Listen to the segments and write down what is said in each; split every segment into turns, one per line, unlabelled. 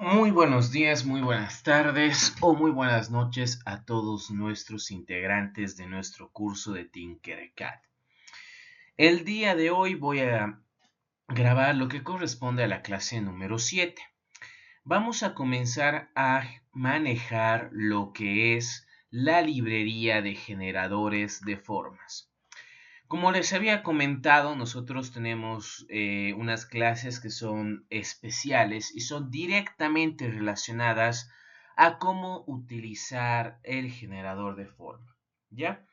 Muy buenos días, muy buenas tardes o muy buenas noches a todos nuestros integrantes de nuestro curso de Tinkercad. El día de hoy voy a grabar lo que corresponde a la clase número 7. Vamos a comenzar a manejar lo que es la librería de generadores de formas. Como les había comentado, nosotros tenemos unas clases que son especiales y son directamente relacionadas a cómo utilizar el generador de forma. ¿Ya?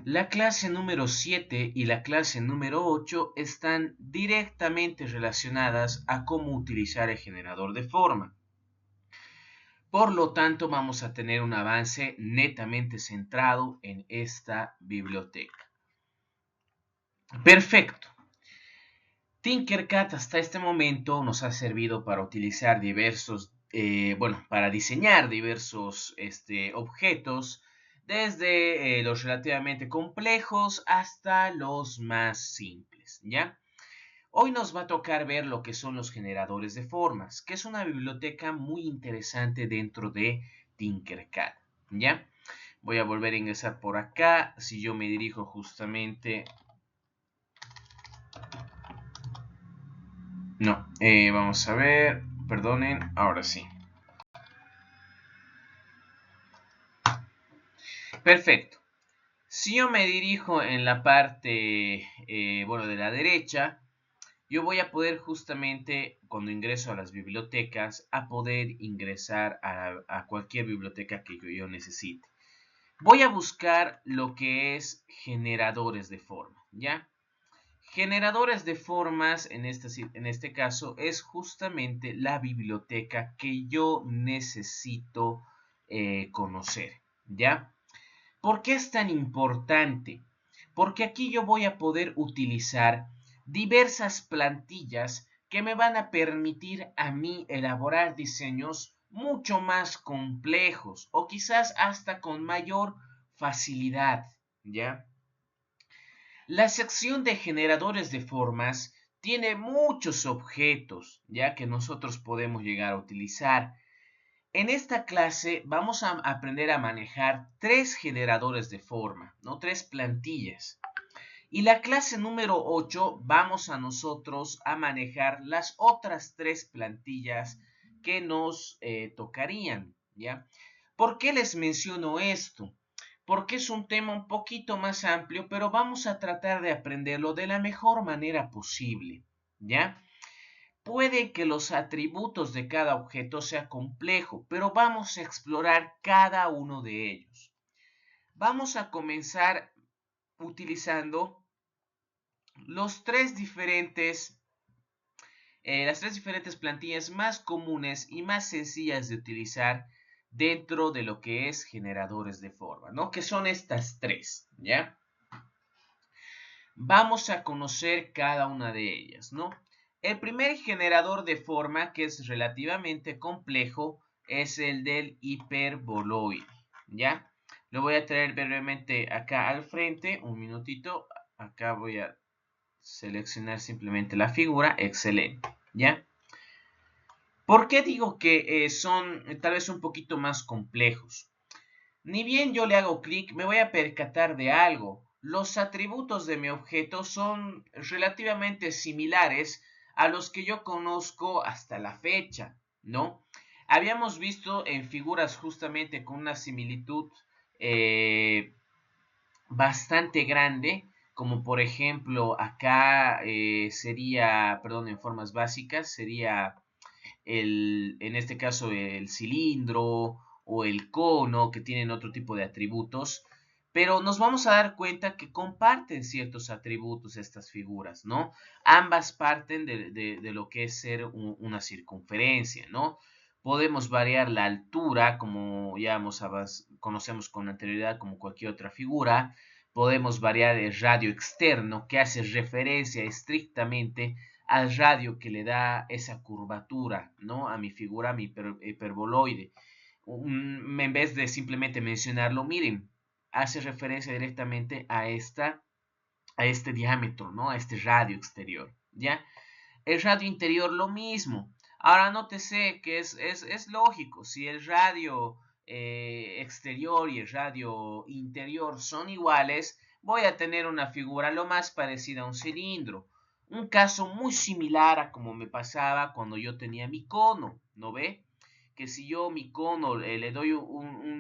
La clase número 7 y la clase número 8 están directamente relacionadas a cómo utilizar el generador de forma. Por lo tanto, vamos a tener un avance netamente centrado en esta biblioteca. Perfecto. Tinkercad hasta este momento nos ha servido para utilizar para diseñar diversos objetos, desde los relativamente complejos hasta los más simples, ¿ya? Hoy nos va a tocar ver lo que son los generadores de formas, que es una biblioteca muy interesante dentro de Tinkercad, ¿ya? Voy a volver a ingresar por acá. Si yo me dirijo justamente. No, vamos a ver, perdonen, ahora sí. Perfecto. Si yo me dirijo en la parte, de la derecha, yo voy a poder justamente, cuando ingreso a las bibliotecas, a poder ingresar a cualquier biblioteca que yo necesite. Voy a buscar lo que es generadores de forma, ¿ya? Generadores de formas, en este caso, es justamente la biblioteca que yo necesito conocer, ¿ya? ¿Por qué es tan importante? Porque aquí yo voy a poder utilizar diversas plantillas que me van a permitir a mí elaborar diseños mucho más complejos o quizás hasta con mayor facilidad, ¿ya? La sección de generadores de formas tiene muchos objetos, ya que nosotros podemos llegar a utilizar. En esta clase vamos a aprender a manejar tres generadores de forma, ¿no? Tres plantillas. Y la clase número 8 vamos a nosotros a manejar las otras tres plantillas que nos tocarían, ¿ya? ¿Por qué les menciono esto? Porque es un tema un poquito más amplio, pero vamos a tratar de aprenderlo de la mejor manera posible, ¿ya? Puede que los atributos de cada objeto sea complejo, pero vamos a explorar cada uno de ellos. Vamos a comenzar utilizando las tres diferentes plantillas más comunes y más sencillas de utilizar dentro de lo que es generadores de forma, ¿no? Que son estas tres, ¿ya? Vamos a conocer cada una de ellas, ¿no? El primer generador de forma, que es relativamente complejo, es el del hiperboloide, ¿ya? Lo voy a traer brevemente acá al frente, un minutito. Acá voy a seleccionar simplemente la figura, excelente, ¿ya? ¿Por qué digo que son tal vez un poquito más complejos? Ni bien yo le hago clic, me voy a percatar de algo. Los atributos de mi objeto son relativamente similares a los que yo conozco hasta la fecha, ¿no? Habíamos visto en figuras justamente con una similitud eh, bastante grande, como por ejemplo acá en formas básicas, sería en este caso el cilindro o el cono, que tienen otro tipo de atributos, pero nos vamos a dar cuenta que comparten ciertos atributos estas figuras, ¿no? Ambas parten de lo que es ser una circunferencia, ¿no? Podemos variar la altura, como ya conocemos con anterioridad, como cualquier otra figura. Podemos variar el radio externo, que hace referencia estrictamente al radio que le da esa curvatura, ¿no? A mi figura, a mi hiperboloide. En vez de simplemente mencionarlo, miren, hace referencia directamente a este diámetro, ¿no? A este radio exterior, ¿ya? El radio interior lo mismo. Ahora nótese que es lógico, si el radio exterior y el radio interior son iguales, voy a tener una figura lo más parecida a un cilindro. Un caso muy similar a como me pasaba cuando yo tenía mi cono, ¿no ve? Que si yo mi cono le doy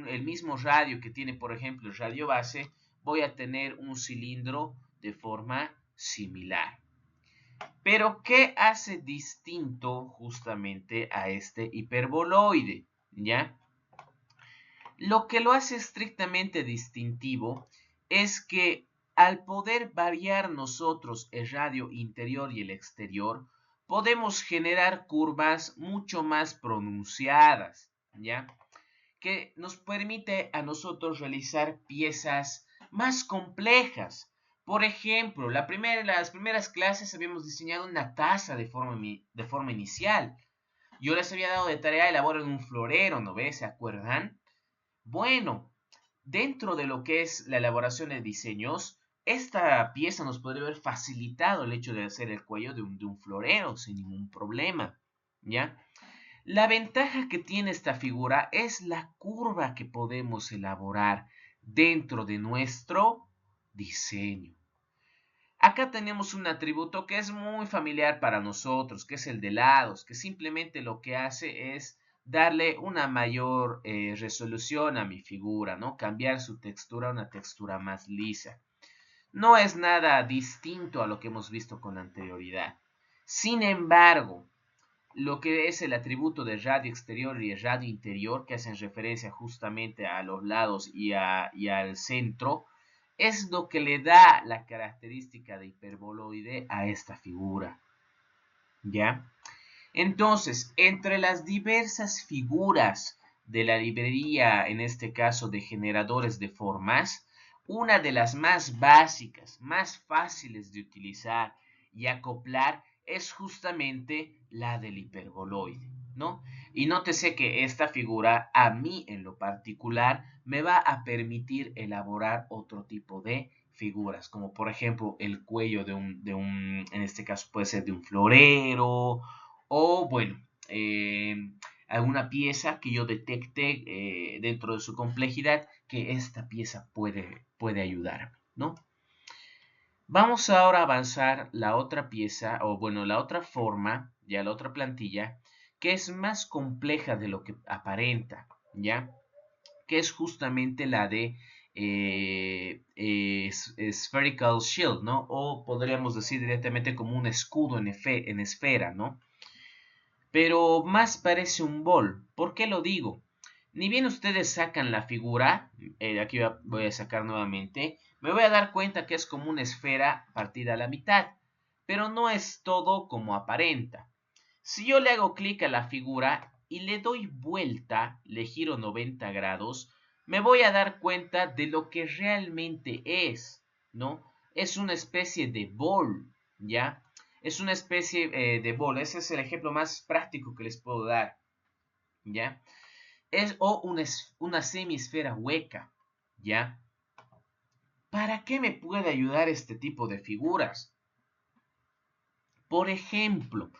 el mismo radio que tiene, por ejemplo, el radio base, voy a tener un cilindro de forma similar. Pero, ¿qué hace distinto justamente a este hiperboloide? ¿Ya? Lo que lo hace estrictamente distintivo es que al poder variar nosotros el radio interior y el exterior, podemos generar curvas mucho más pronunciadas, ¿ya? Que nos permite a nosotros realizar piezas más complejas. Por ejemplo, las primeras clases habíamos diseñado una taza de forma inicial. Yo les había dado de tarea elaborar un florero, ¿no ves? ¿Se acuerdan? Bueno, dentro de lo que es la elaboración de diseños, esta pieza nos podría haber facilitado el hecho de hacer el cuello de un florero sin ningún problema, ¿ya? La ventaja que tiene esta figura es la curva que podemos elaborar dentro de nuestro diseño. Acá tenemos un atributo que es muy familiar para nosotros, que es el de lados, que simplemente lo que hace es darle una mayor resolución a mi figura, ¿no? Cambiar su textura a una textura más lisa. No es nada distinto a lo que hemos visto con anterioridad. Sin embargo, lo que es el atributo de radio exterior y el radio interior, que hacen referencia justamente a los lados y al centro, es lo que le da la característica de hiperboloide a esta figura. ¿Ya? Entonces, entre las diversas figuras de la librería, en este caso de generadores de formas, una de las más básicas, más fáciles de utilizar y acoplar es justamente la del hiperboloide, ¿no? Y nótese que esta figura, a mí en lo particular, me va a permitir elaborar otro tipo de figuras, como por ejemplo el cuello en este caso puede ser de un florero, o bueno, alguna pieza que yo detecte dentro de su complejidad que esta pieza puede ayudarme, ¿no? Vamos ahora a avanzar la otra pieza, o bueno, la otra forma, ya la otra plantilla, que es más compleja de lo que aparenta, ¿ya? Que es justamente la de Spherical Shield, ¿no? O podríamos decir directamente como un escudo en esfera, ¿no? Pero más parece un bol. ¿Por qué lo digo? Ni bien ustedes sacan la figura, aquí voy a sacar nuevamente, me voy a dar cuenta que es como una esfera partida a la mitad, pero no es todo como aparenta. Si yo le hago clic a la figura y le doy vuelta, le giro 90 grados, me voy a dar cuenta de lo que realmente es, ¿no? Es una especie de bol, ¿ya? Es una especie de bol. Ese es el ejemplo más práctico que les puedo dar, ¿ya? O una semisfera hueca, ¿ya? ¿Para qué me puede ayudar este tipo de figuras? Por ejemplo,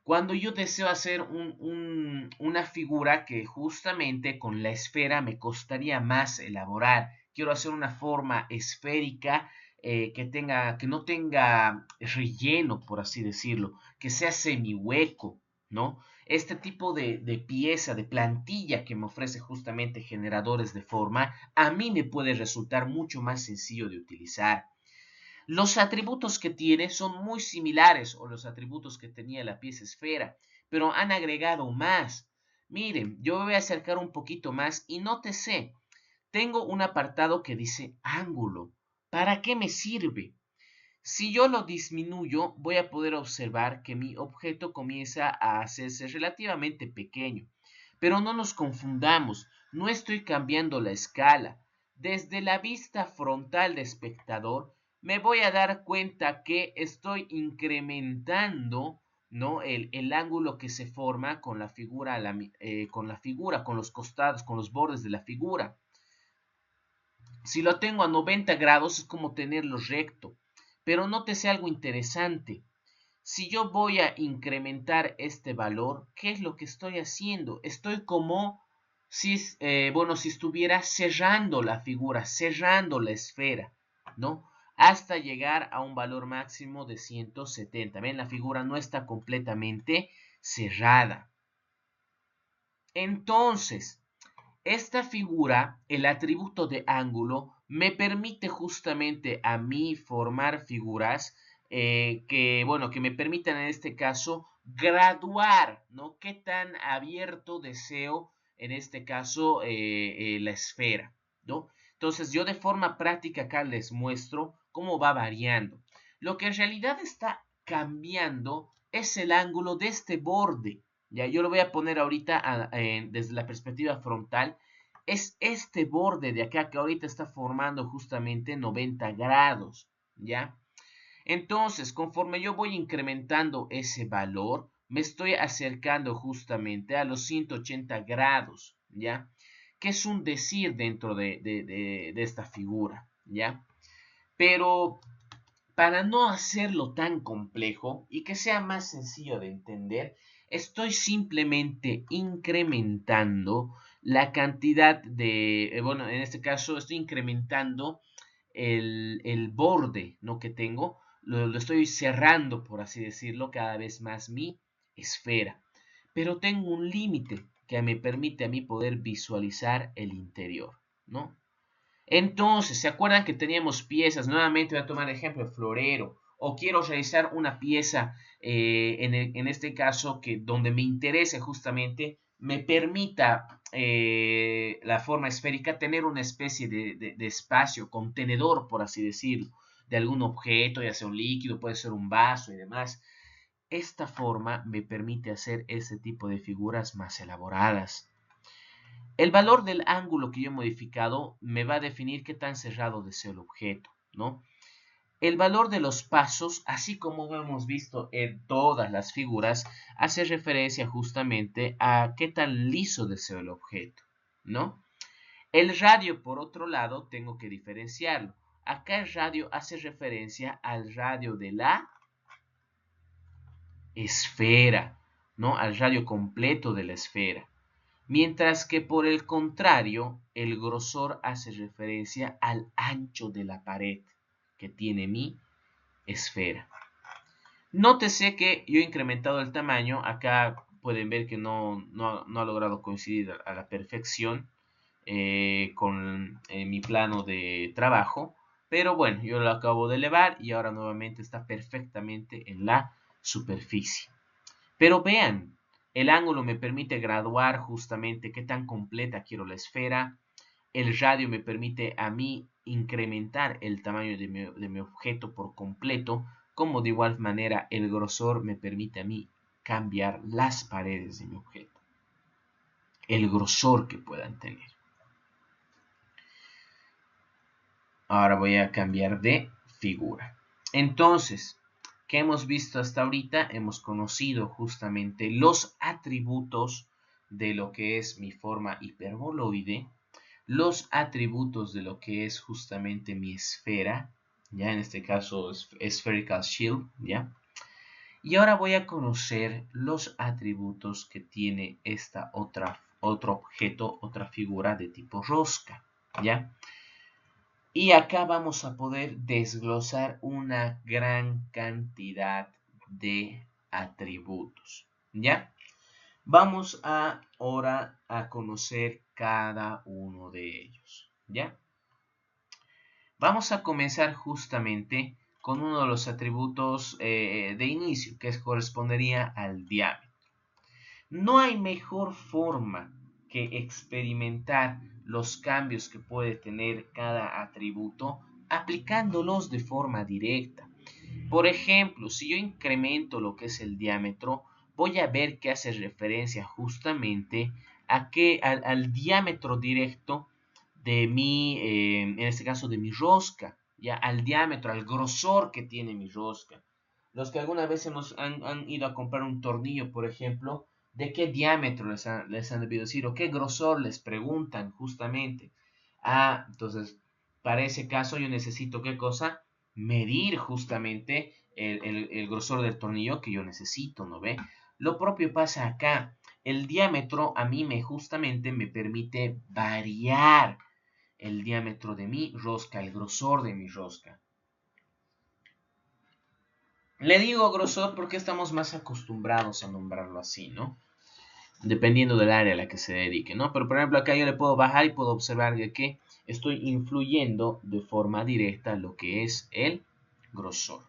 cuando yo deseo hacer una figura que justamente con la esfera me costaría más elaborar. Quiero hacer una forma esférica que no tenga relleno, por así decirlo, que sea semihueco, ¿no? Este tipo de pieza, de plantilla que me ofrece justamente generadores de forma, a mí me puede resultar mucho más sencillo de utilizar. Los atributos que tiene son muy similares a los atributos que tenía la pieza esfera, pero han agregado más. Miren, yo me voy a acercar un poquito más y nótese, tengo un apartado que dice ángulo. ¿Para qué me sirve? Si yo lo disminuyo, voy a poder observar que mi objeto comienza a hacerse relativamente pequeño. Pero no nos confundamos, no estoy cambiando la escala. Desde la vista frontal de espectador, me voy a dar cuenta que estoy incrementando, ¿no? el ángulo que se forma con la figura, con los costados, con los bordes de la figura. Si lo tengo a 90 grados es como tenerlo recto. Pero nótese algo interesante. si yo voy a incrementar este valor, ¿qué es lo que estoy haciendo? Estoy como si, bueno, si estuviera cerrando la figura, cerrando la esfera, ¿no? Hasta llegar a un valor máximo de 170. ¿Ven? La figura no está completamente cerrada. Entonces, esta figura, el atributo de ángulo, me permite justamente a mí formar figuras bueno, que me permitan en este caso graduar, ¿no? Qué tan abierto deseo, en este caso, la esfera, ¿no? Entonces, yo de forma práctica acá les muestro cómo va variando. Lo que en realidad está cambiando es el ángulo de este borde. Ya, yo lo voy a poner ahorita desde la perspectiva frontal. Es este borde de acá que ahorita está formando justamente 90 grados, ¿ya? Entonces, conforme yo voy incrementando ese valor, me estoy acercando justamente a los 180 grados, ¿ya? Que es un decir dentro de esta figura, ¿ya? Pero para no hacerlo tan complejo y que sea más sencillo de entender, estoy simplemente incrementando la cantidad bueno, en este caso estoy incrementando el borde, ¿no? Que tengo, lo estoy cerrando, por así decirlo, cada vez más mi esfera. Pero tengo un límite que me permite a mí poder visualizar el interior, ¿no? Entonces, ¿se acuerdan que teníamos piezas? Nuevamente voy a tomar el ejemplo de florero. O quiero realizar una pieza, en este caso, que donde me interese justamente, me permita la forma esférica tener una especie de espacio, contenedor, por así decirlo, de algún objeto, ya sea un líquido, puede ser un vaso y demás. Esta forma me permite hacer ese tipo de figuras más elaboradas. El valor del ángulo que yo he modificado me va a definir qué tan cerrado deseo el objeto, ¿no? El valor de los pasos, así como hemos visto en todas las figuras, hace referencia justamente a qué tan liso deseo el objeto, ¿no? El radio, por otro lado, tengo que diferenciarlo. Acá el radio hace referencia al radio de la esfera, ¿no? Al radio completo de la esfera. Mientras que por el contrario, el grosor hace referencia al ancho de la pared que tiene mi esfera. Nótese que yo he incrementado el tamaño. Acá pueden ver que no ha logrado coincidir a la perfección con mi plano de trabajo. Pero bueno, yo lo acabo de elevar y ahora nuevamente está perfectamente en la superficie. Pero vean, el ángulo me permite graduar justamente qué tan completa quiero la esfera. El radio me permite a mí incrementar el tamaño de mi objeto por completo, como de igual manera el grosor me permite a mí cambiar las paredes de mi objeto, el grosor que puedan tener. Ahora voy a cambiar de figura. Entonces, ¿qué hemos visto hasta ahorita? Hemos conocido justamente los atributos de lo que es mi forma hiperboloide, los atributos de lo que es justamente mi esfera, ya en este caso spherical shield, ya. Y ahora voy a conocer los atributos que tiene otro objeto, otra figura de tipo rosca, ya. Y acá vamos a poder desglosar una gran cantidad de atributos, ¿ya? Vamos ahora a conocer cada uno de ellos, ¿ya? Vamos a comenzar justamente con uno de los atributos de inicio, que correspondería al diámetro. No hay mejor forma que experimentar los cambios que puede tener cada atributo aplicándolos de forma directa. Por ejemplo, si yo incremento lo que es el diámetro, voy a ver que hace referencia justamente al diámetro directo de en este caso de mi rosca, ya al diámetro, al grosor que tiene mi rosca. Los que alguna vez han ido a comprar un tornillo, por ejemplo, ¿de qué diámetro les han debido decir o qué grosor les preguntan justamente? Entonces, para ese caso yo necesito, ¿qué cosa? Medir justamente el grosor del tornillo que yo necesito, ¿no ve? Lo propio pasa acá. El diámetro a mí justamente me permite variar el diámetro de mi rosca, el grosor de mi rosca. Le digo grosor porque estamos más acostumbrados a nombrarlo así, ¿no? Dependiendo del área a la que se dedique, ¿no? Pero por ejemplo acá yo le puedo bajar y puedo observar que estoy influyendo de forma directa lo que es el grosor.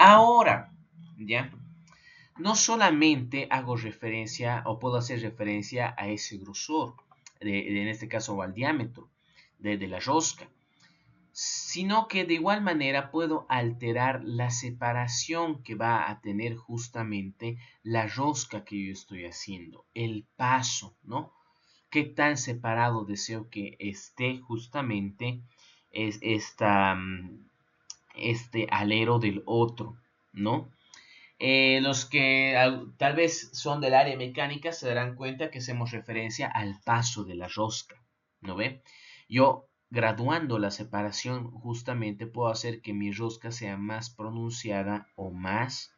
Ahora, ¿ya? No solamente hago referencia o puedo hacer referencia a ese grosor, en este caso al diámetro de la rosca, sino que de igual manera puedo alterar la separación que va a tener justamente la rosca que yo estoy haciendo, el paso, ¿no? Qué tan separado deseo que esté justamente este alero del otro, ¿no? Los que tal vez son del área mecánica se darán cuenta que hacemos referencia al paso de la rosca, ¿no ve? Yo, graduando la separación, justamente puedo hacer que mi rosca sea más pronunciada o más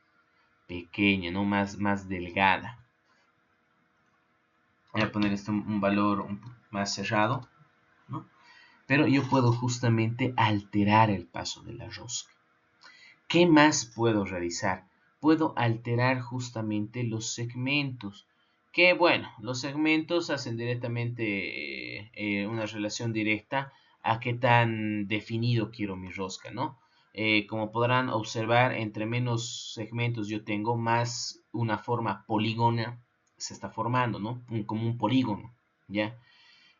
pequeña, ¿no? Más delgada. Voy a poner esto un valor más cerrado, ¿no? Pero yo puedo justamente alterar el paso de la rosca. ¿Qué más puedo realizar? Puedo alterar justamente los segmentos. Que bueno, los segmentos hacen directamente una relación directa a qué tan definido quiero mi rosca, ¿no? Como podrán observar, entre menos segmentos yo tengo, más una forma polígona se está formando, ¿no? Como un polígono, ¿ya?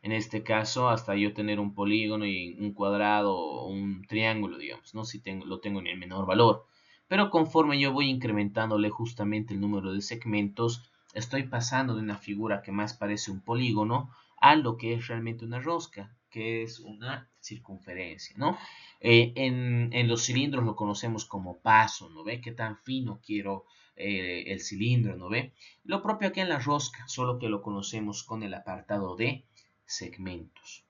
En este caso, hasta yo tener un polígono y un cuadrado o un triángulo, digamos, ¿no? Si lo tengo en el menor valor. Pero conforme yo voy incrementándole justamente el número de segmentos, estoy pasando de una figura que más parece un polígono a lo que es realmente una rosca, que es una circunferencia, ¿no? En los cilindros lo conocemos como paso, ¿no ve? ¿Qué tan fino quiero el cilindro, ¿no ve? Lo propio aquí en la rosca, solo que lo conocemos con el apartado de segmentos.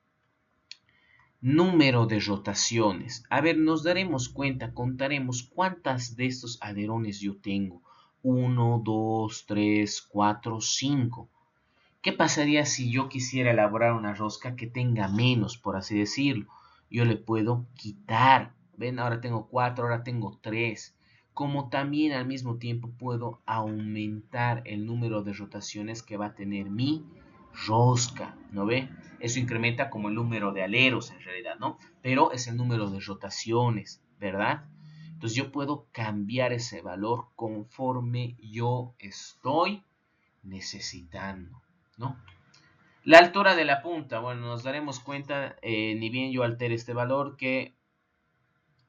Número de rotaciones. A ver, nos daremos cuenta, contaremos cuántas de estos alerones yo tengo. 1, 2, 3, 4, 5. ¿Qué pasaría si yo quisiera elaborar una rosca que tenga menos, por así decirlo? Yo le puedo quitar. Ven, ahora tengo 4, ahora tengo 3. Como también al mismo tiempo puedo aumentar el número de rotaciones que va a tener mi rosca, ¿no ve? Eso incrementa como el número de aleros en realidad, ¿no? Pero es el número de rotaciones, ¿verdad? Entonces yo puedo cambiar ese valor conforme yo estoy necesitando, ¿no? La altura de la punta, bueno, nos daremos cuenta, ni bien yo altere este valor, que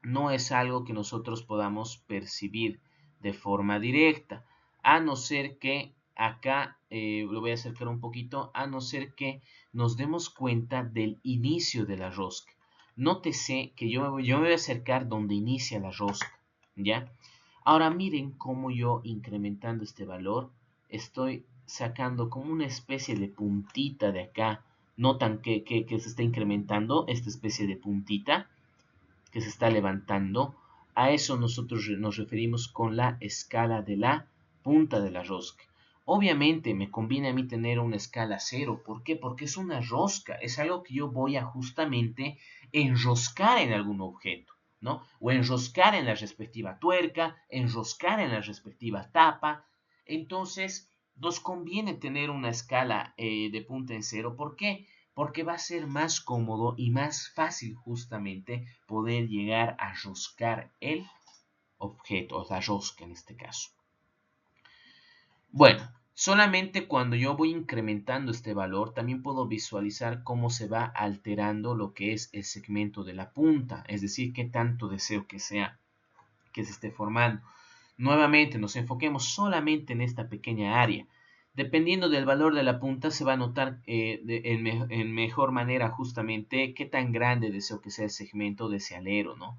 no es algo que nosotros podamos percibir de forma directa, a no ser que acá, lo voy a acercar un poquito, a no ser que nos demos cuenta del inicio de la rosca. Nótese que yo me voy a acercar donde inicia la rosca, ¿ya? Ahora miren cómo yo incrementando este valor, estoy sacando como una especie de puntita de acá. Notan que se está incrementando esta especie de puntita que se está levantando. A eso nosotros nos referimos con la escala de la punta de la rosca. Obviamente me conviene a mí tener una escala 0. ¿Por qué? Porque es una rosca. Es algo que yo voy a justamente enroscar en algún objeto, ¿no? O enroscar en la respectiva tuerca, enroscar en la respectiva tapa. Entonces, nos conviene tener una escala de punta en 0. ¿Por qué? Porque va a ser más cómodo y más fácil justamente poder llegar a roscar el objeto, o la rosca en este caso. Bueno, solamente cuando yo voy incrementando este valor, también puedo visualizar cómo se va alterando lo que es el segmento de la punta, es decir, qué tanto deseo que sea, que se esté formando. Nuevamente, nos enfoquemos solamente en esta pequeña área. Dependiendo del valor de la punta, se va a notar en mejor manera justamente qué tan grande deseo que sea el segmento de ese alero, ¿no?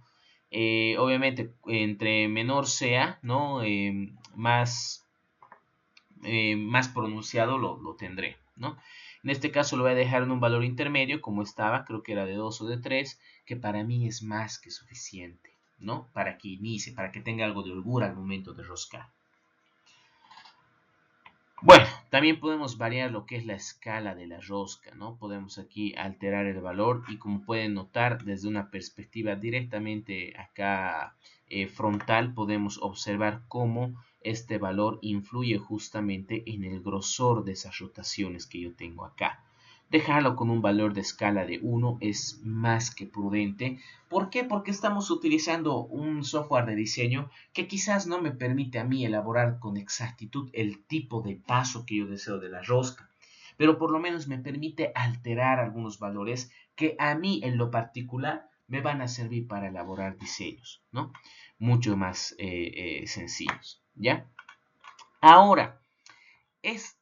Obviamente, entre menor sea, ¿no? Más pronunciado lo tendré, ¿no? En este caso lo voy a dejar en un valor intermedio, como estaba, creo que era de 2 o de 3, que para mí es más que suficiente, ¿no? Para que inicie, para que tenga algo de holgura al momento de roscar. Bueno, también podemos variar lo que es la escala de la rosca, ¿no? Podemos aquí alterar el valor y como pueden notar desde una perspectiva directamente acá frontal, podemos observar cómo este valor influye justamente en el grosor de esas rotaciones que yo tengo acá. Dejarlo con un valor de escala de 1 es más que prudente. ¿Por qué? Porque estamos utilizando un software de diseño que quizás no me permite a mí elaborar con exactitud el tipo de paso que yo deseo de la rosca, pero por lo menos me permite alterar algunos valores que a mí en lo particular me van a servir para elaborar diseños, ¿no? Mucho más sencillos, ¿ya? Ahora,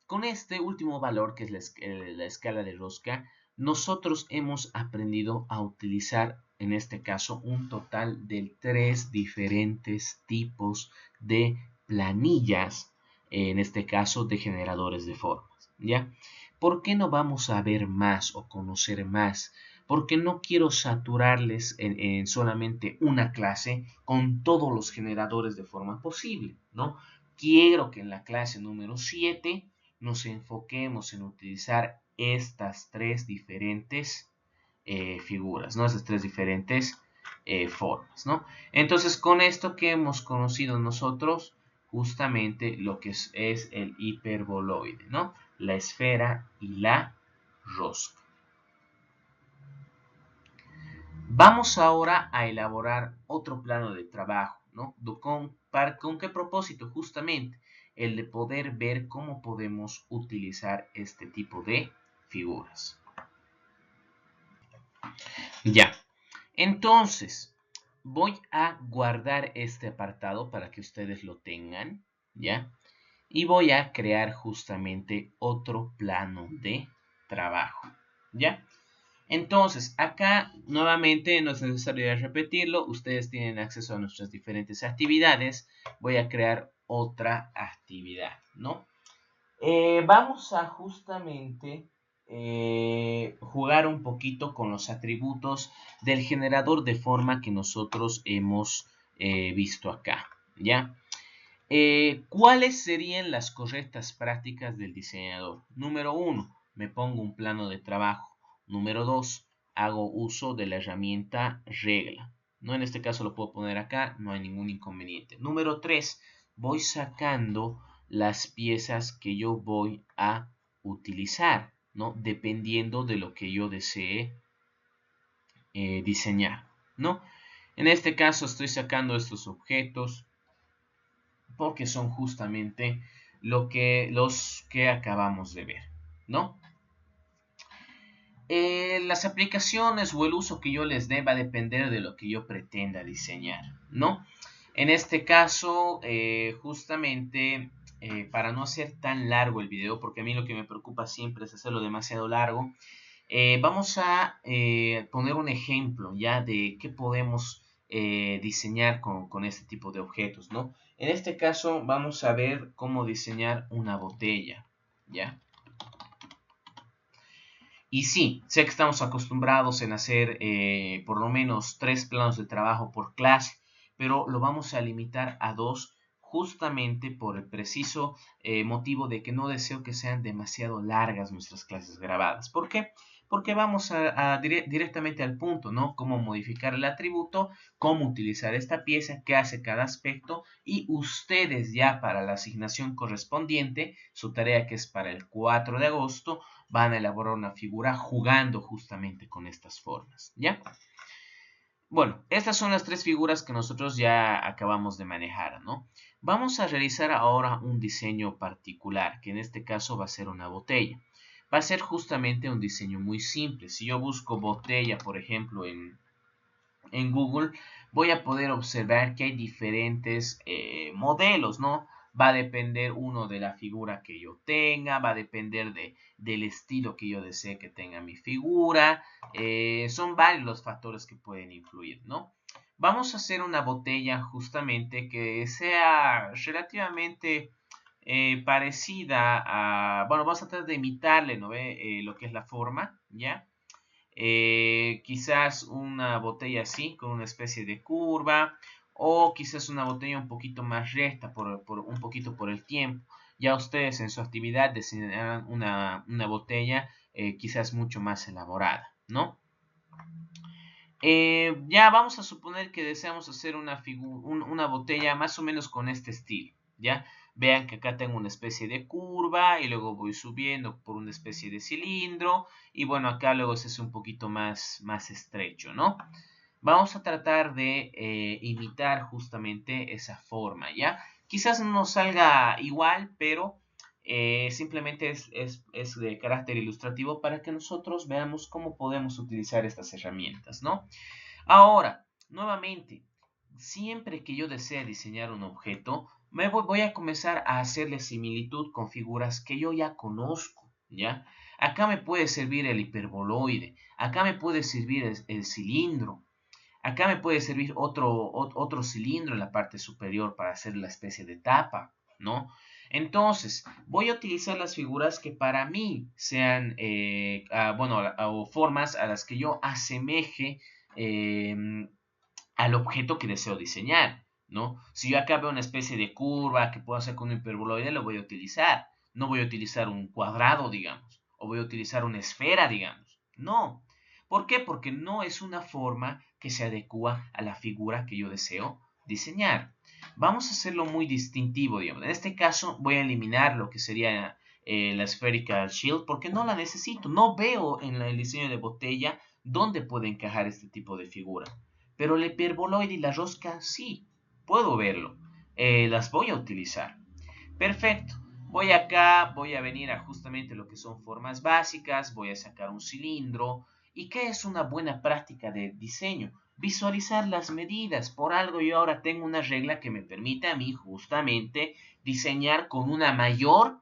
con este último valor, que es la escala de rosca, nosotros hemos aprendido a utilizar, en este caso, un total de 3 diferentes tipos de planillas, en este caso, de generadores de formas, ¿ya? ¿Por qué no vamos a ver más o conocer más? Porque no quiero saturarles en solamente una clase con todos los generadores de forma posible, ¿no? Quiero que en la clase número 7 nos enfoquemos en utilizar estas tres diferentes figuras, ¿no? Estas tres diferentes formas, ¿no? Entonces, con esto que hemos conocido nosotros, justamente lo que es el hiperboloide, ¿no? La esfera y la rosca. Vamos ahora a elaborar otro plano de trabajo, ¿no? ¿Con qué propósito? Justamente el de poder ver cómo podemos utilizar este tipo de figuras. Ya, entonces voy a guardar este apartado para que ustedes lo tengan, ¿ya? Y voy a crear justamente otro plano de trabajo, ¿ya? Entonces, acá nuevamente no es necesario repetirlo, ustedes tienen acceso a nuestras diferentes actividades. Voy a crear otra actividad, ¿no? Vamos a justamente jugar un poquito con los atributos del generador de forma que nosotros hemos visto acá, ¿ya? ¿Cuáles serían las correctas prácticas del diseñador? Número 1, me pongo un plano de trabajo. Número 2, hago uso de la herramienta regla. No, en este caso lo puedo poner acá, no hay ningún inconveniente. Número 3, voy sacando las piezas que yo voy a utilizar, ¿no? Dependiendo de lo que yo desee diseñar, ¿no? En este caso estoy sacando estos objetos porque son justamente los que acabamos de ver, ¿no? Las aplicaciones o el uso que yo les dé va a depender de lo que yo pretenda diseñar, ¿no? En este caso, justamente, para no hacer tan largo el video, porque a mí lo que me preocupa siempre es hacerlo demasiado largo, vamos a poner un ejemplo ya de qué podemos diseñar con este tipo de objetos, ¿no? En este caso vamos a ver cómo diseñar una botella, ¿ya? Y sí, sé que estamos acostumbrados en hacer por lo menos 3 planos de trabajo por clase, pero lo vamos a limitar a 2 justamente por el preciso motivo de que no deseo que sean demasiado largas nuestras clases grabadas. ¿Por qué? Porque vamos directamente al punto, ¿no? Cómo modificar el atributo, cómo utilizar esta pieza, qué hace cada aspecto y ustedes ya para la asignación correspondiente, su tarea que es para el 4 de agosto, van a elaborar una figura jugando justamente con estas formas, ¿ya? Bueno, estas son las 3 figuras que nosotros ya acabamos de manejar, ¿no? Vamos a realizar ahora un diseño particular, que en este caso va a ser una botella. Va a ser justamente un diseño muy simple. Si yo busco botella, por ejemplo, en Google, voy a poder observar que hay diferentes modelos, ¿no? Va a depender uno de la figura que yo tenga, va a depender del estilo que yo desee que tenga mi figura. Son varios los factores que pueden influir, ¿no? Vamos a hacer una botella justamente que sea relativamente parecida a, bueno, vamos a tratar de imitarle, ¿no ve? Lo que es la forma, ¿ya? Quizás una botella así, con una especie de curva, o quizás una botella un poquito más recta, un poquito por el tiempo. Ya ustedes en su actividad diseñarán una botella quizás mucho más elaborada, ¿no? Ya vamos a suponer que deseamos hacer una botella más o menos con este estilo, ¿ya? Vean que acá tengo una especie de curva y luego voy subiendo por una especie de cilindro y bueno, acá luego se hace un poquito más estrecho, ¿no? Vamos a tratar de imitar justamente esa forma, ¿ya? Quizás no nos salga igual, pero simplemente es de carácter ilustrativo para que nosotros veamos cómo podemos utilizar estas herramientas, ¿no? Ahora, nuevamente, siempre que yo desee diseñar un objeto, voy a comenzar a hacerle similitud con figuras que yo ya conozco, ¿ya? Acá me puede servir el hiperboloide, acá me puede servir el cilindro, acá me puede servir otro cilindro en la parte superior para hacer la especie de tapa, ¿no? Entonces, voy a utilizar las figuras que para mí sean, bueno, o formas a las que yo asemeje eh, al objeto que deseo diseñar, ¿no? Si yo acá veo una especie de curva que puedo hacer con un hiperboloide, lo voy a utilizar. No voy a utilizar un cuadrado, digamos, o voy a utilizar una esfera, digamos. No. ¿Por qué? Porque no es una forma que se adecua a la figura que yo deseo diseñar. Vamos a hacerlo muy distintivo, digamos. En este caso voy a eliminar lo que sería la Spherical Shield porque no la necesito. No veo en el diseño de botella dónde puede encajar este tipo de figura. Pero el hiperboloide y la rosca sí, puedo verlo. Las voy a utilizar. Perfecto. Voy acá, voy a venir a justamente lo que son formas básicas, voy a sacar un cilindro. ¿Y qué es una buena práctica de diseño? Visualizar las medidas. Por algo yo ahora tengo una regla que me permite a mí justamente diseñar con una mayor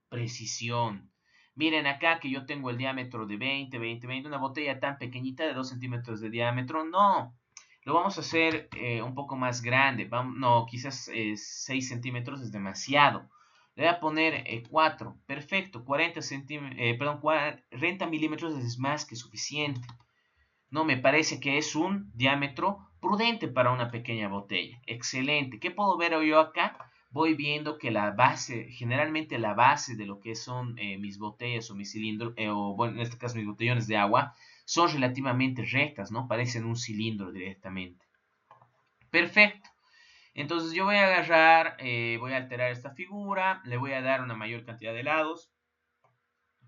precisión. Miren acá que yo tengo el diámetro de 20, una botella tan pequeñita de 2 centímetros de diámetro. No, lo vamos a hacer un poco más grande. No, quizás 6 centímetros es demasiado. Le voy a poner 4. Perfecto. 40 milímetros es más que suficiente. No, me parece que es un diámetro prudente para una pequeña botella. Excelente. ¿Qué puedo ver yo acá? Voy viendo que la base, generalmente la base de lo que son mis botellas o mis cilindros, o bueno, en este caso mis botellones de agua, son relativamente rectas, ¿no? Parecen un cilindro directamente. Perfecto. Entonces yo voy a agarrar, voy a alterar esta figura, le voy a dar una mayor cantidad de lados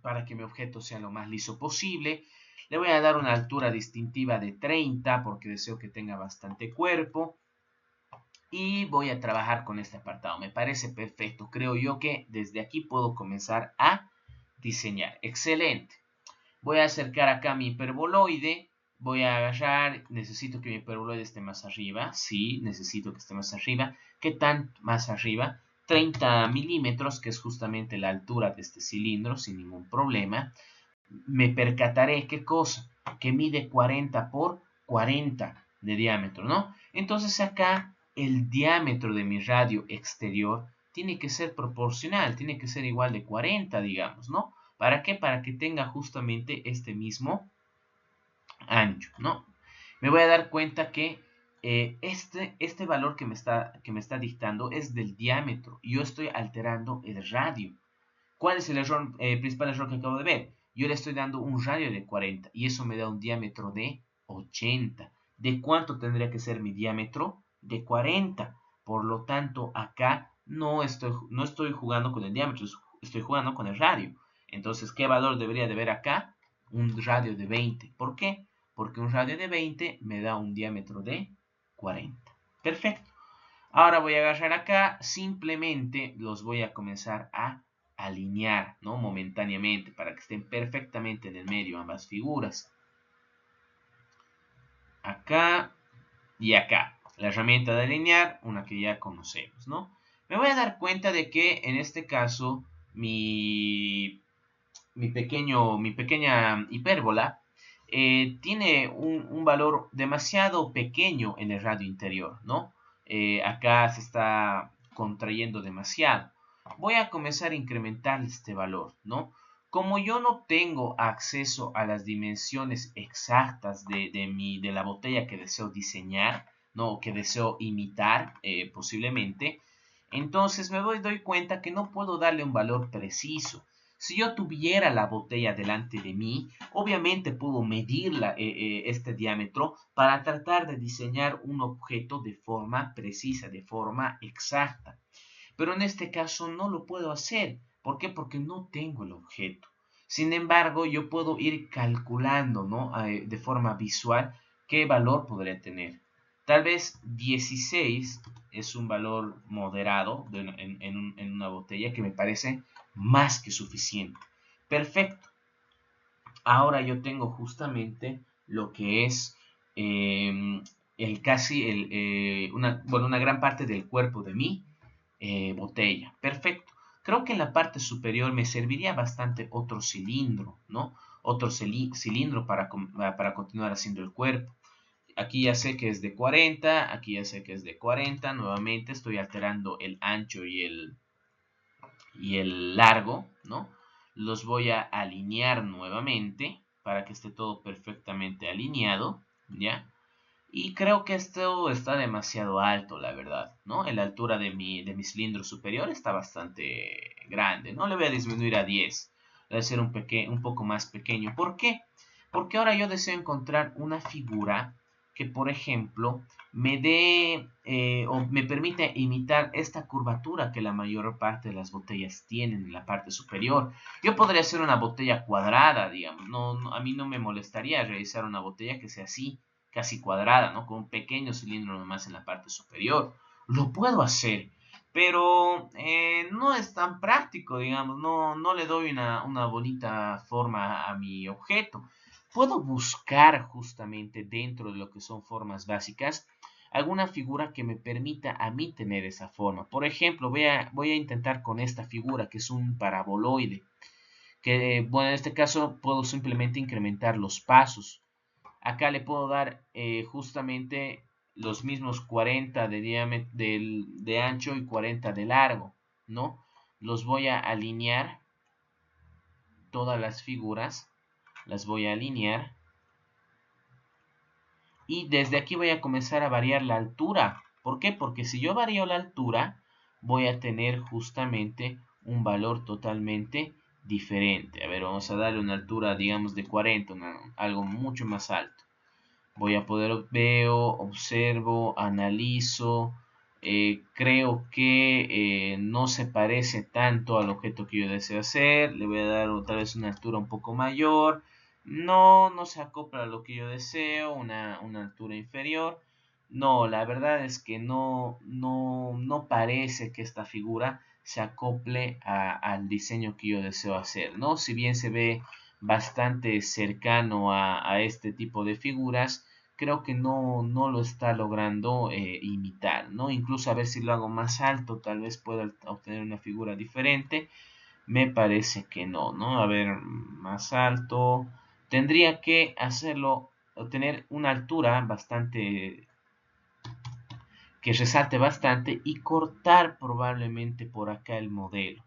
para que mi objeto sea lo más liso posible. Le voy a dar una altura distintiva de 30 porque deseo que tenga bastante cuerpo. Y voy a trabajar con este apartado. Me parece perfecto. Creo yo que desde aquí puedo comenzar a diseñar. Excelente. Voy a acercar acá mi hiperboloide. Voy a agarrar, necesito que mi hiperboloide esté más arriba. Sí, necesito que esté más arriba. ¿Qué tan más arriba? 30 milímetros, que es justamente la altura de este cilindro, sin ningún problema. Me percataré, ¿qué cosa? Que mide 40 por 40 de diámetro, ¿no? Entonces acá el diámetro de mi radio exterior tiene que ser proporcional, tiene que ser igual de 40, digamos, ¿no? ¿Para qué? Para que tenga justamente este mismo ancho, ¿no? Me voy a dar cuenta que este valor que me está dictando es del diámetro y yo estoy alterando el radio. ¿Cuál es el principal error que acabo de ver? Yo le estoy dando un radio de 40 y eso me da un diámetro de 80. ¿De cuánto tendría que ser mi diámetro? De 40. Por lo tanto, acá no estoy jugando con el diámetro, estoy jugando con el radio. Entonces, ¿qué valor debería de haber acá? Un radio de 20. ¿Por qué? Porque un radio de 20 me da un diámetro de 40. Perfecto. Ahora voy a agarrar acá, simplemente los voy a comenzar a alinear, ¿no? Momentáneamente, para que estén perfectamente en el medio ambas figuras. Acá y acá. La herramienta de alinear, una que ya conocemos, ¿no? Me voy a dar cuenta de que en este caso mi pequeña hipérbola tiene un valor demasiado pequeño en el radio interior, ¿no? Acá se está contrayendo demasiado. voy a comenzar a incrementar este valor, ¿no? Como yo no tengo acceso a las dimensiones exactas de la botella que deseo diseñar, ¿no? Que deseo imitar posiblemente, entonces doy cuenta que no puedo darle un valor preciso. Si yo tuviera la botella delante de mí, obviamente puedo medir este diámetro para tratar de diseñar un objeto de forma precisa, de forma exacta. Pero en este caso no lo puedo hacer. ¿Por qué? Porque no tengo el objeto. Sin embargo, yo puedo ir calculando, ¿no? De forma visual qué valor podría tener. Tal vez 16 es un valor moderado en una botella que me parece más que suficiente. Perfecto. Ahora yo tengo justamente lo que es una gran parte del cuerpo de mi botella. Perfecto. Creo que en la parte superior me serviría bastante otro cilindro, ¿no? Otro cilindro para continuar haciendo el cuerpo. Aquí ya sé que es de 40, aquí ya sé que es de 40. Nuevamente estoy alterando el ancho y el largo, ¿no? Los voy a alinear nuevamente para que esté todo perfectamente alineado, ¿ya? Y creo que esto está demasiado alto, la verdad, ¿no? La altura de mi cilindro superior está bastante grande, ¿no? Le voy a disminuir a 10. Le voy a hacer un poco más pequeño. ¿Por qué? Porque ahora yo deseo encontrar una figura que, por ejemplo, me dé o me permite imitar esta curvatura que la mayor parte de las botellas tienen en la parte superior. Yo podría hacer una botella cuadrada, digamos. A mí no me molestaría realizar una botella que sea así, casi cuadrada, ¿no? Con un pequeño cilindro nomás en la parte superior. Lo puedo hacer, pero no es tan práctico, digamos. No le doy una bonita forma a mi objeto. Puedo buscar justamente dentro de lo que son formas básicas alguna figura que me permita a mí tener esa forma. Por ejemplo, voy a intentar con esta figura que es un paraboloide. Que, bueno, en este caso puedo simplemente incrementar los pasos. Acá le puedo dar justamente los mismos 40 de ancho y 40 de largo, ¿no? Los voy a alinear, todas las figuras, las voy a alinear. Y desde aquí voy a comenzar a variar la altura. ¿Por qué? Porque si yo varío la altura, voy a tener justamente un valor totalmente diferente. A ver, vamos a darle una altura, digamos, de 40, algo mucho más alto. Voy a poder, veo, observo, analizo, creo que no se parece tanto al objeto que yo deseo hacer, le voy a dar tal vez una altura un poco mayor, no se acopla a lo que yo deseo, una altura inferior. No, la verdad es que no parece que esta figura se acople al diseño que yo deseo hacer, ¿no? Si bien se ve bastante cercano a este tipo de figuras, creo que no lo está logrando imitar, ¿no? Incluso a ver si lo hago más alto, tal vez pueda obtener una figura diferente. Me parece que no, A ver, más alto. Tendría que hacerlo, tener una altura bastante, que resalte bastante y cortar probablemente por acá el modelo,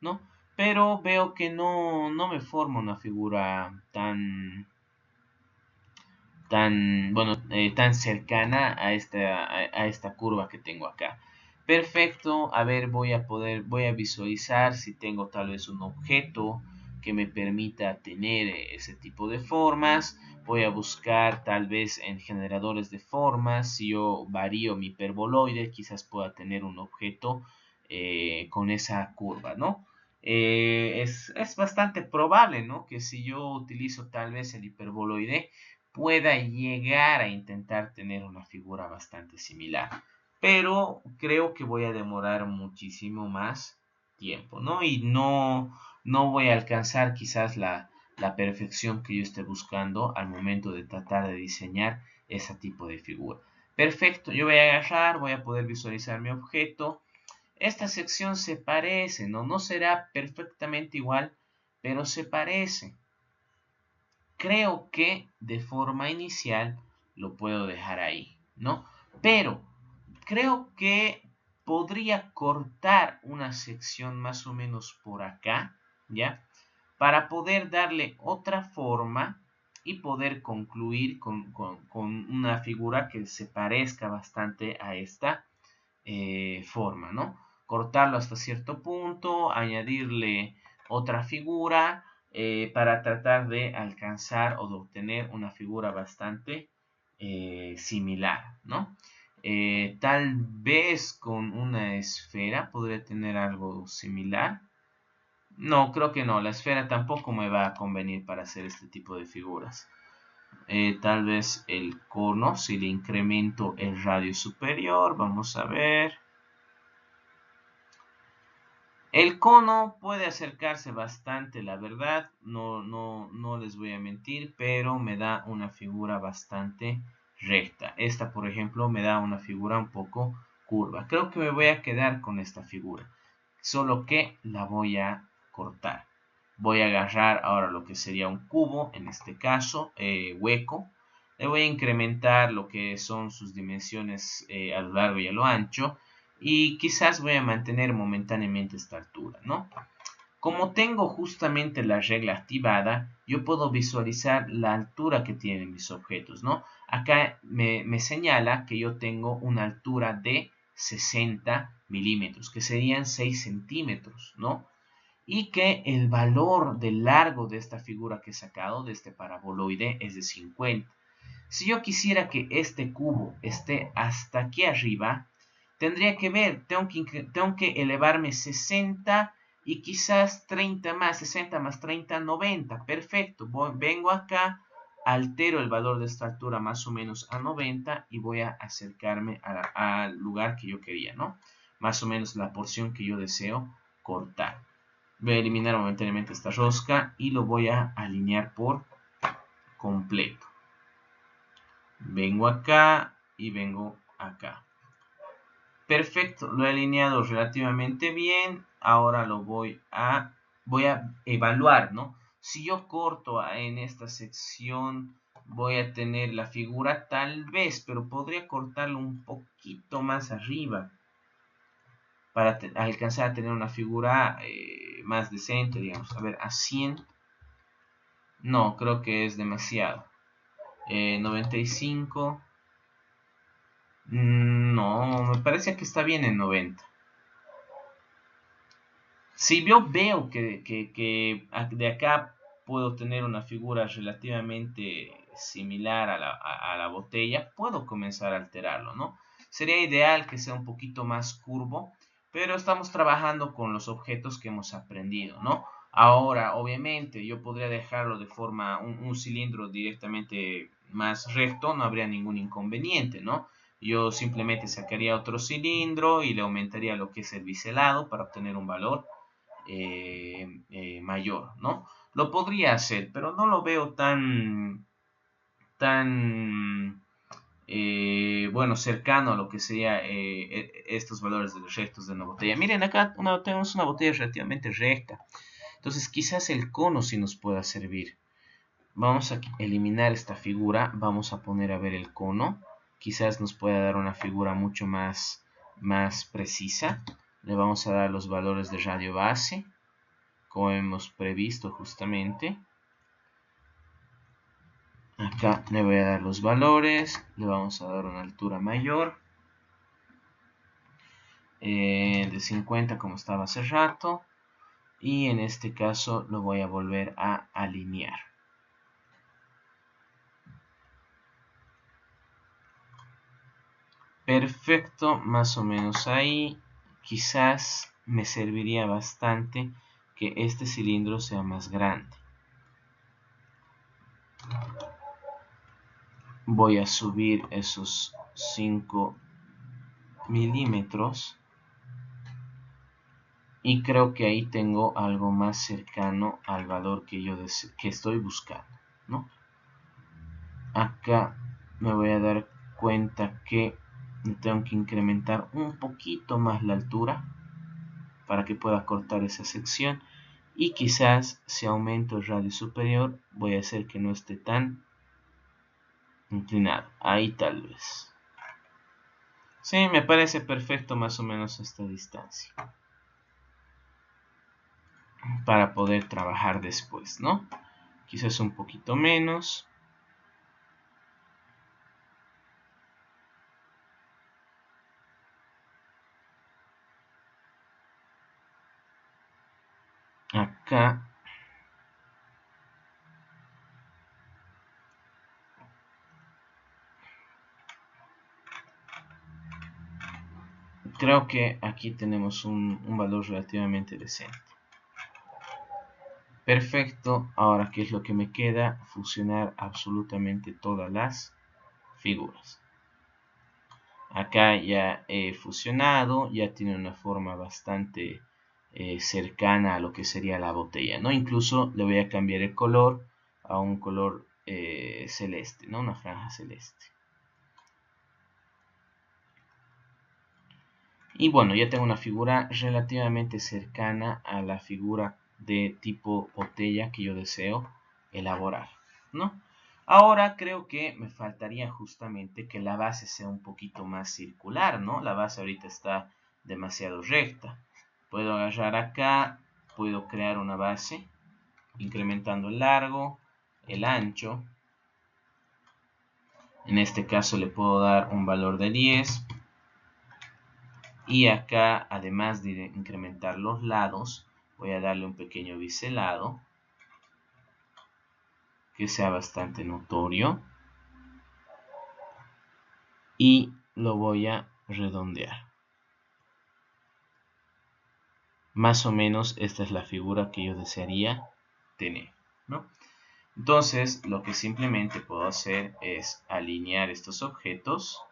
¿no? Pero veo que no me forma una figura tan cercana a esta curva que tengo acá. Perfecto, a ver, voy a visualizar si tengo tal vez un objeto que me permita tener ese tipo de formas. Voy a buscar tal vez en generadores de formas. Si yo varío mi hiperboloide, quizás pueda tener un objeto con esa curva, ¿no? Es bastante probable, ¿no? Que si yo utilizo tal vez el hiperboloide, pueda llegar a intentar tener una figura bastante similar. Pero creo que voy a demorar muchísimo más tiempo, ¿no? Y no voy a alcanzar quizás la perfección que yo esté buscando al momento de tratar de diseñar ese tipo de figura. Perfecto, yo voy a agarrar, voy a poder visualizar mi objeto. Esta sección se parece, no será perfectamente igual, pero se parece. Creo que de forma inicial lo puedo dejar ahí, ¿no? Pero creo que podría cortar una sección más o menos por acá, ¿ya? Para poder darle otra forma y poder concluir con una figura que se parezca bastante a esta forma, ¿no? Cortarlo hasta cierto punto, añadirle otra figura para tratar de alcanzar o de obtener una figura bastante similar, ¿no? Tal vez con una esfera podría tener algo similar. No, creo que no. La esfera tampoco me va a convenir para hacer este tipo de figuras. Tal vez el cono, si le incremento el radio superior, vamos a ver. El cono puede acercarse bastante, la verdad, no les voy a mentir, pero me da una figura bastante recta. Esta, por ejemplo, me da una figura un poco curva. Creo que me voy a quedar con esta figura, solo que la voy a cortar. Voy a agarrar ahora lo que sería un cubo, en este caso, hueco. Le voy a incrementar lo que son sus dimensiones a lo largo y a lo ancho. Y quizás voy a mantener momentáneamente esta altura, ¿no? Como tengo justamente la regla activada, yo puedo visualizar la altura que tienen mis objetos, ¿no? Acá me señala que yo tengo una altura de 60 milímetros, que serían 6 centímetros, ¿no? Y que el valor del largo de esta figura que he sacado, de este paraboloide, es de 50. Si yo quisiera que este cubo esté hasta aquí arriba, tendría que ver, tengo que elevarme 60 y quizás 30 más, 60 más 30, 90. Perfecto, vengo acá, altero el valor de esta altura más o menos a 90 y voy a acercarme al lugar que yo quería, ¿no? Más o menos la porción que yo deseo cortar. Voy a eliminar momentáneamente esta rosca y lo voy a alinear por completo. Vengo acá y vengo acá. Perfecto, lo he alineado relativamente bien. Ahora lo voy a evaluar, ¿no? Si yo corto en esta sección, voy a tener la figura tal vez, pero podría cortarlo un poquito más arriba para alcanzar a tener una figura más decente, digamos. A ver, a 100. No, creo que es demasiado. 95. No, me parece que está bien en 90. Si yo veo que de acá puedo tener una figura relativamente similar a la botella, puedo comenzar a alterarlo, ¿no? Sería ideal que sea un poquito más curvo, pero estamos trabajando con los objetos que hemos aprendido, ¿no? Ahora, obviamente, yo podría dejarlo de forma, un cilindro directamente más recto, no habría ningún inconveniente, ¿no? Yo simplemente sacaría otro cilindro y le aumentaría lo que es el biselado para obtener un valor mayor, ¿no? Lo podría hacer, pero no lo veo tan bueno, cercano a lo que sería estos valores de los rectos de una botella. Miren, acá tenemos una botella relativamente recta. Entonces, quizás el cono sí nos pueda servir. Vamos a eliminar esta figura. Vamos a poner a ver el cono. Quizás nos pueda dar una figura mucho más precisa. Le vamos a dar los valores de radio base, como hemos previsto justamente. Acá le voy a dar los valores, le vamos a dar una altura mayor, de 50 como estaba hace rato, y en este caso lo voy a volver a alinear. Perfecto, más o menos ahí. Quizás me serviría bastante que este cilindro sea más grande. Voy a subir esos 5 milímetros y creo que ahí tengo algo más cercano al valor que yo estoy buscando, ¿no? Acá me voy a dar cuenta que tengo que incrementar un poquito más la altura para que pueda cortar esa sección, y quizás si aumento el radio superior voy a hacer que no esté tan inclinado. Ahí tal vez. Sí, me parece perfecto más o menos esta distancia para poder trabajar después, ¿no? Quizás un poquito menos. Acá creo que aquí tenemos un valor relativamente decente. Perfecto, ahora ¿qué es lo que me queda? Fusionar absolutamente todas las figuras. Acá ya he fusionado, ya tiene una forma bastante cercana a lo que sería la botella, ¿no? Incluso le voy a cambiar el color a un color celeste, ¿no? Una franja celeste. Y bueno, ya tengo una figura relativamente cercana a la figura de tipo botella que yo deseo elaborar, ¿no? Ahora creo que me faltaría justamente que la base sea un poquito más circular, ¿no? La base ahorita está demasiado recta. Puedo agarrar acá, puedo crear una base, incrementando el largo, el ancho. En este caso le puedo dar un valor de 10. Y acá, además de incrementar los lados, voy a darle un pequeño biselado que sea bastante notorio. Y lo voy a redondear. Más o menos esta es la figura que yo desearía tener, ¿no? Entonces, lo que simplemente puedo hacer es alinear estos objetos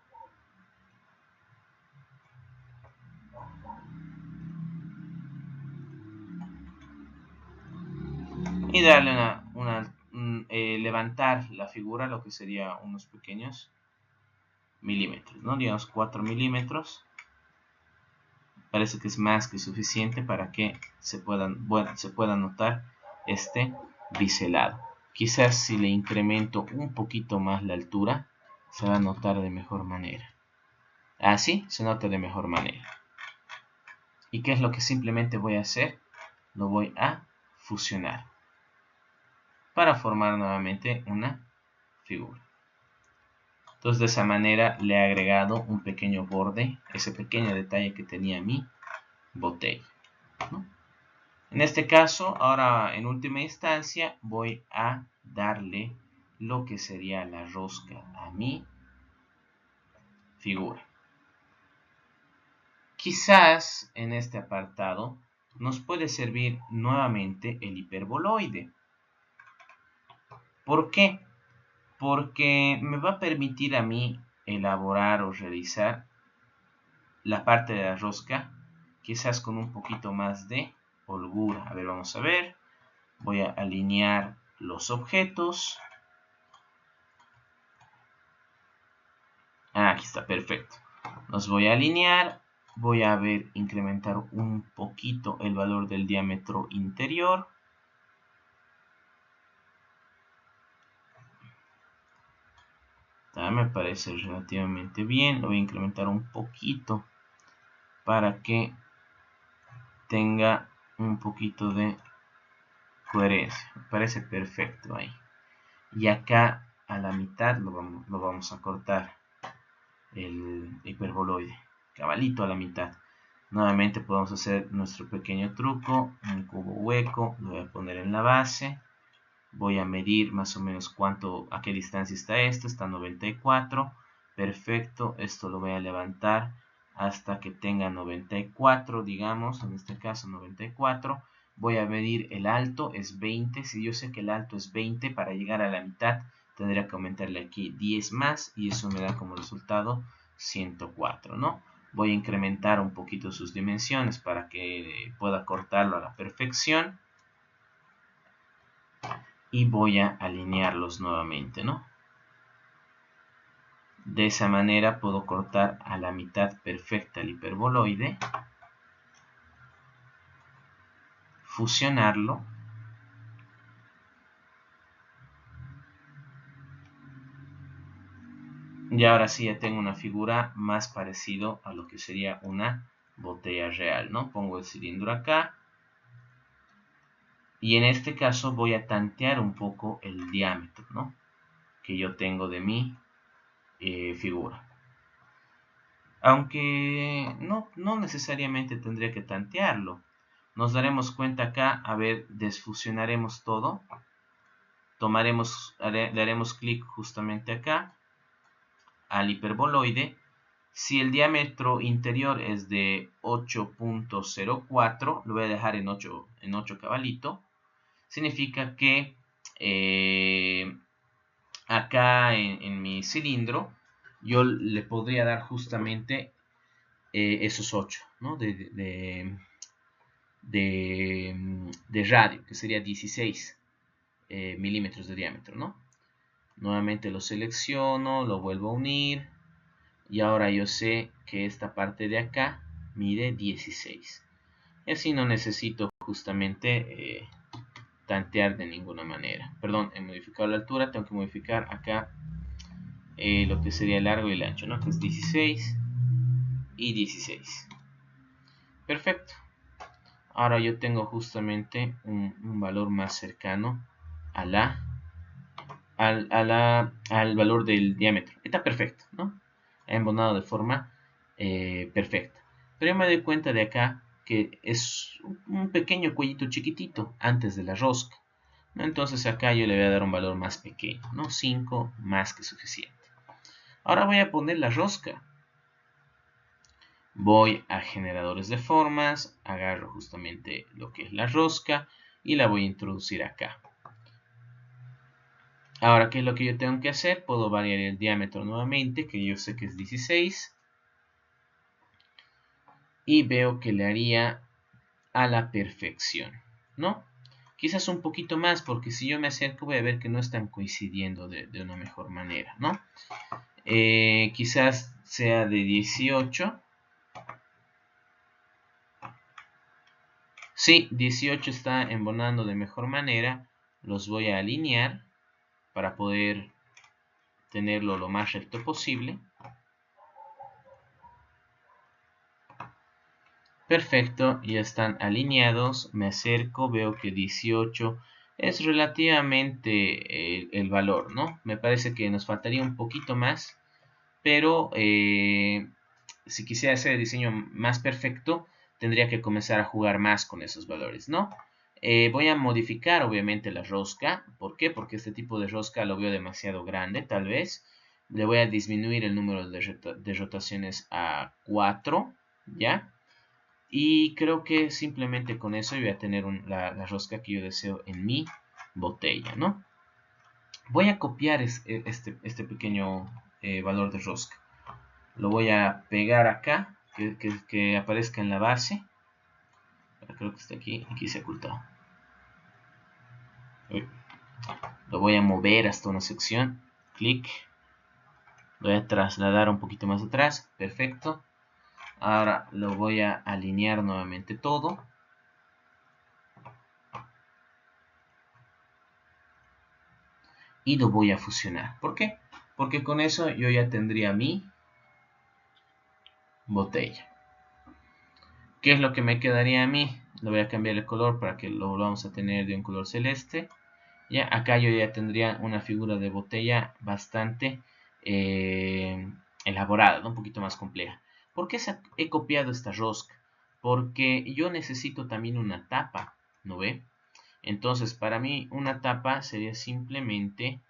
y darle levantar la figura, lo que sería unos pequeños milímetros, ¿no? Digamos 4 milímetros. Parece que es más que suficiente para que se pueda notar este biselado. Quizás si le incremento un poquito más la altura, se va a notar de mejor manera. Así se nota de mejor manera. ¿Y qué es lo que simplemente voy a hacer? Lo voy a fusionar para formar nuevamente una figura. Entonces de esa manera le he agregado un pequeño borde, ese pequeño detalle que tenía mi botella, ¿no? En este caso, ahora en última instancia, voy a darle lo que sería la rosca a mi figura. Quizás en este apartado nos puede servir nuevamente el hiperboloide. ¿Por qué? Porque me va a permitir a mí elaborar o realizar la parte de la rosca, quizás con un poquito más de holgura. A ver, vamos a ver. Voy a alinear los objetos. Aquí está, perfecto. Los voy a alinear. Voy a incrementar un poquito el valor del diámetro interior. Me parece relativamente bien. Lo voy a incrementar un poquito para que tenga un poquito de coherencia. Me parece perfecto ahí. Y acá a la mitad lo vamos a cortar el hiperboloide. Cabalito a la mitad. Nuevamente podemos hacer nuestro pequeño truco. Un cubo hueco. Lo voy a poner en la base. Voy a medir más o menos a qué distancia está esto. Está a 94. Perfecto. Esto lo voy a levantar hasta que tenga 94, digamos. En este caso 94. Voy a medir el alto. Es 20. Si yo sé que el alto es 20, para llegar a la mitad tendría que aumentarle aquí 10 más. Y eso me da como resultado 104, ¿no? Voy a incrementar un poquito sus dimensiones para que pueda cortarlo a la perfección. Y voy a alinearlos nuevamente, ¿no? De esa manera puedo cortar a la mitad perfecta el hiperboloide, fusionarlo Y ahora sí ya tengo una figura más parecido a lo que sería una botella real, ¿no? Pongo el cilindro acá. Y en este caso voy a tantear un poco el diámetro, ¿no?, que yo tengo de mi figura. Aunque no necesariamente tendría que tantearlo. Nos daremos cuenta acá, a ver, desfusionaremos todo. Le haremos clic justamente acá, al hiperboloide. Si el diámetro interior es de 8.04, lo voy a dejar en 8 cabalito. Significa que acá en mi cilindro yo le podría dar justamente esos 8, ¿no?, de radio, que sería 16 milímetros de diámetro, ¿no? Nuevamente lo selecciono, lo vuelvo a unir y ahora yo sé que esta parte de acá mide 16. Y así no necesito justamente tantear de ninguna manera. Perdón, he modificado la altura, tengo que modificar acá lo que sería el largo y el ancho, ¿no?, que es 16 y 16. Perfecto. Ahora yo tengo justamente un valor más cercano al valor del diámetro. Está perfecto, ¿no? He embonado de forma perfecta. Pero yo me doy cuenta de acá que es un pequeño cuellito chiquitito antes de la rosca, ¿no? Entonces acá yo le voy a dar un valor más pequeño, ¿no? 5 más que suficiente. Ahora voy a poner la rosca. Voy a generadores de formas, agarro justamente lo que es la rosca y la voy a introducir acá. Ahora, ¿qué es lo que yo tengo que hacer? Puedo variar el diámetro nuevamente, que yo sé que es 16. Y veo que le haría a la perfección, ¿no? Quizás un poquito más, porque si yo me acerco voy a ver que no están coincidiendo de una mejor manera, ¿no? Quizás sea de 18. Sí, 18 está embonando de mejor manera. Los voy a alinear para poder tenerlo lo más recto posible. Perfecto, ya están alineados. Me acerco, veo que 18 es relativamente el valor, ¿no? Me parece que nos faltaría un poquito más, pero si quisiera hacer el diseño más perfecto, tendría que comenzar a jugar más con esos valores, ¿no? Voy a modificar obviamente la rosca. ¿Por qué? Porque este tipo de rosca lo veo demasiado grande, tal vez. Le voy a disminuir el número de rotaciones a 4, ¿ya? Y creo que simplemente con eso voy a tener la rosca que yo deseo en mi botella, ¿no? Voy a copiar este pequeño valor de rosca. Lo voy a pegar acá, que aparezca en la base. Creo que está aquí, se ha ocultado. Lo voy a mover hasta una sección, clic. Lo voy a trasladar un poquito más atrás, perfecto. Ahora lo voy a alinear nuevamente todo. Y lo voy a fusionar. ¿Por qué? Porque con eso yo ya tendría mi botella. ¿Qué es lo que me quedaría a mí? Le voy a cambiar el color para que lo volvamos a tener de un color celeste. Ya acá yo ya tendría una figura de botella bastante elaborada, ¿no? Un poquito más compleja. ¿Por qué he copiado esta rosca? Porque yo necesito también una tapa, ¿no ve? Entonces, para mí una tapa sería simplemente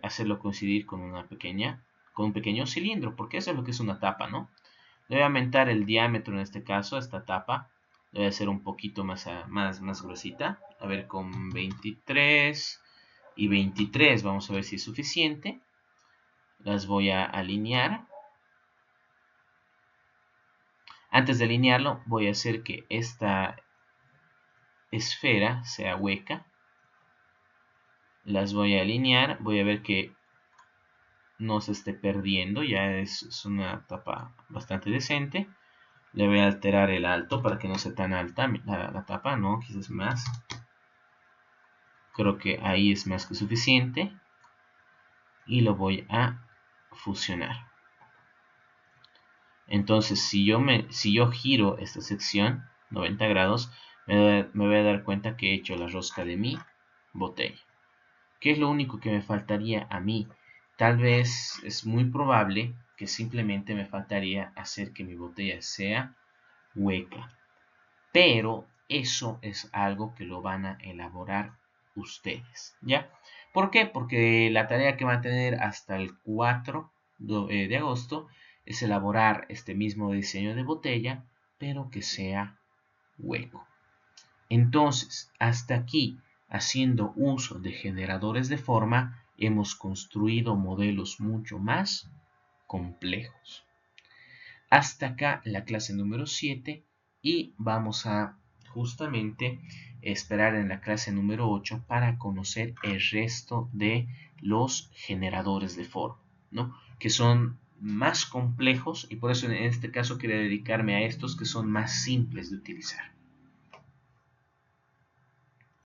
hacerlo coincidir con un pequeño cilindro, porque eso es lo que es una tapa, ¿no? Le voy a aumentar el diámetro en este caso a esta tapa. Le voy a hacer un poquito más gruesita. A ver, con 23 y 23 vamos a ver si es suficiente. Las voy a alinear. Antes de alinearlo voy a hacer que esta esfera sea hueca. Las voy a alinear. Voy a ver que no se esté perdiendo. Ya es una tapa bastante decente. Le voy a alterar el alto para que no sea tan alta la tapa, ¿no? Quizás más. Creo que ahí es más que suficiente. Y lo voy a fusionar. Entonces, si yo giro esta sección 90 grados, me voy a dar cuenta que he hecho la rosca de mi botella. ¿Qué es lo único que me faltaría a mí? Tal vez es muy probable que simplemente me faltaría hacer que mi botella sea hueca. Pero eso es algo que lo van a elaborar ustedes, ¿ya? ¿Por qué? Porque la tarea que van a tener hasta el 4 de agosto es elaborar este mismo diseño de botella, pero que sea hueco. Entonces, hasta aquí, haciendo uso de generadores de forma, hemos construido modelos mucho más complejos. Hasta acá la clase número 7 y vamos a justamente esperar en la clase número 8 para conocer el resto de los generadores de forma, ¿no? Que son más complejos y por eso en este caso quería dedicarme a estos que son más simples de utilizar.